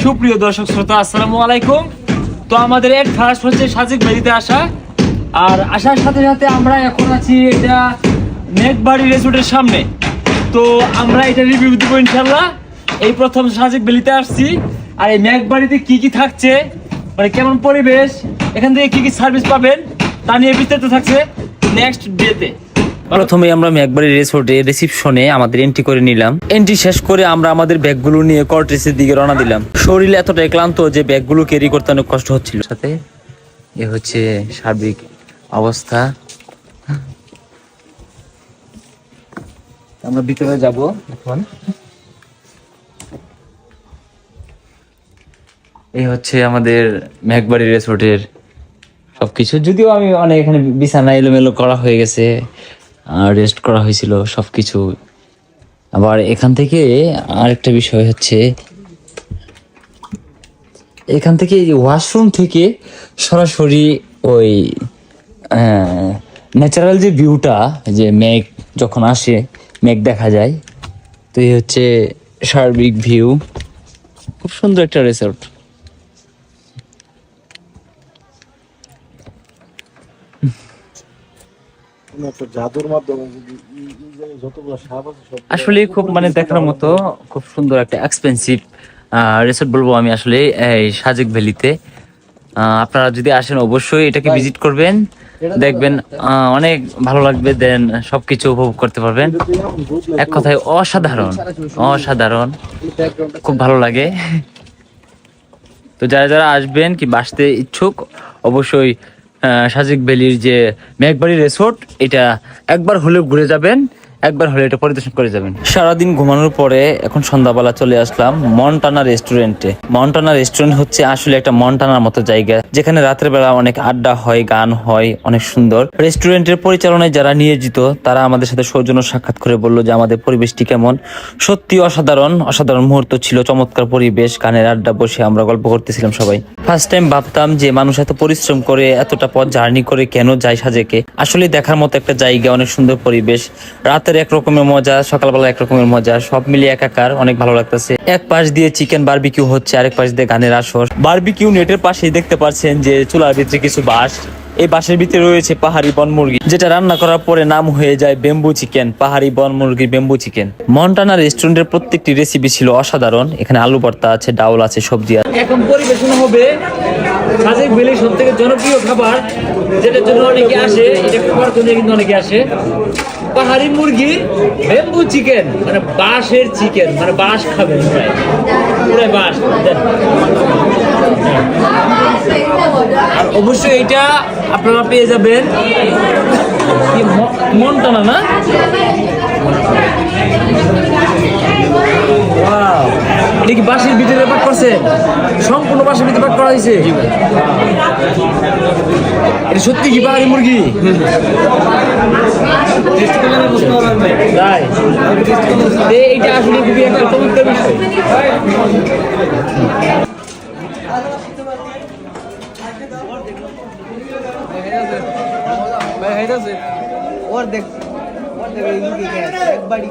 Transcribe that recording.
সুপ্রিয় দর্শক শ্রোতা, আসসালামু আলাইকুম। তো আমাদের এট ফার্স্ট হচ্ছে সাজেক ভ্যালিতে আসা, আর আসার সাথে সাথে আমরা এখন আছি এটা মেঘবাড়ি রিসোর্টের সামনে। তো আমরা এটা রিভিউ দেবো ইনশাল্লাহ। এই প্রথম সাজেক ভ্যালিতে আসছি, আর এই মেঘবাড়িতে কি কি থাকছে, মানে কেমন পরিবেশ, এখান থেকে কি কি সার্ভিস পাবেন তা নিয়ে বিস্তারিত থাকছে নেক্সট ডেতে। প্রথমে আমরা মেঘবাড়ি রিসোর্টে রিসিপশনে আমাদের এন্ট্রি করে নিলাম। এন্ট্রি শেষ করে আমরা আমাদের ব্যাগগুলো নিয়ে কর্টেসের দিকে রওনা দিলাম। শরীর এতটাই ক্লান্ত যে ব্যাগগুলো ক্যারি করতে অনেক কষ্ট হচ্ছিল। সাথে এ হচ্ছে সার্বিক অবস্থা। আমরা ভিতরে যাব এখন। এই হচ্ছে আমাদের মেঘবাড়ি রিসোর্টের সবকিছু। যদিও আমি অনেক এখানে বিছানা এলোমেলো করা হয়ে গেছে, রেস্ট করা হয়েছিল সবকিছু। আবার এখান থেকে আরেকটা বিষয় হচ্ছে, এখান থেকে ওয়াশরুম থেকে সরাসরি ওই ন্যাচারাল যে ভিউটা, যে মেঘ যখন আসে মেঘ দেখা যায়। তো এই হচ্ছে সার্বিক ভিউ। খুব সুন্দর একটা রিসোর্ট। আসলে খুব মানে দেখার মতো, খুব সুন্দর একটা এক্সপেন্সিভ রিসোর্ট বলবো আমি আসলে এই সাজেক ভ্যালিতে। আপনারা যদি আসেন অবশ্যই এটাকে ভিজিট করবেন, দেখবেন অনেক ভালো লাগবে। দেন সবকিছু উপভোগ করতে পারবেন। এক কথায় অসাধারণ, অসাধারণ, খুব ভালো লাগে। তো যারা যারা আসবেন কি আসতে ইচ্ছুক, অবশ্যই সাজেক ভ্যালির যে মেঘবাড়ি রিসোর্ট, এটা একবার হলেও ঘুরে যাবেন, একবার হলে এটা পরিদর্শন করে যাবেন। সারাদিন ঘুমানোর পরে এখন সন্ধ্যাবেলা চলে আসলাম মন্টানা রেস্টুরেন্টে। মন্টানা রেস্টুরেন্ট হচ্ছে আসলে একটা মন্টানার মতো জায়গা, যেখানে রাতের বেলা অনেক আড্ডা হয়, গান হয়, অনেক সুন্দর। রেস্টুরেন্টের পরিচালনায় যারা নিয়োজিত তারা আমাদের সাথে সৌজন্য সাক্ষাৎ করে বললো যে আমাদের পরিবেশটি কেমন। সত্যি অসাধারণ, অসাধারণ মুহূর্ত ছিল, চমৎকার পরিবেশ, গানের আড্ডা, বসে আমরা গল্প করতেছিলাম সবাই। ফার্স্ট টাইম ভাবতাম যে মানুষ এত পরিশ্রম করে এতটা পথ জার্নি করে কেন যায় সাজেকে। আসলে দেখার মতো একটা জায়গা, অনেক সুন্দর পরিবেশ, রাতের এক রকমের মজা, সকালবেলা এক রকমের মজা, সব মিলিয়ে একাকার, অনেক ভালো লাগতেছে। এক পাশ দিয়ে চিকেন বারবিকিউ হচ্ছে, আরেক পাশ দিয়ে গানের আসর। বারবিকিউ নেটের পাশেই দেখতে পাচ্ছেন যে চুলার ভিতরে কিছু বাঁশ, এই বাঁশের ভিতরে রয়েছে পাহাড়ি বন মুরগি, যেটা রান্না করার পরে নাম হয়ে যায় বেম্বু চিকেন। পাহাড়ি বন মুরগি বেম্বু চিকেন। মন্টানা রেস্টুরেন্টের প্রত্যেকটি রেসিপি ছিল অসাধারণ। এখানে আলু ভর্তা আছে, ডাউল আছে, সবজি আছে। এখন পরিবেশন হবে সাজেক ভ্যালির সবথেকে জনপ্রিয় খাবার, যেটার জন্য অনেকে আসে, এটা খাবার জন্য কিন্তু অনেকে আসে, পাহাড়ি মুরগির বেম্বু চিকেন, মানে বাঁশের চিকেন, মানে বাঁশ খাবেন পুরো বাঁশ। আর অবশ্যই এটা আপনারা পেয়ে যাবেন মন্টানা, না? ওয়াও, এটা কি বাঁশের ভিতরে পাক করছে? সম্পূর্ণ বাঁশের ভিতরে পাক করা হয়েছে। এটা সত্যি কি পাহাড়ি মুরগি? তাই এইটা আসলে খুবই একটা চমৎকার বিষয়। और देख एक बड़ी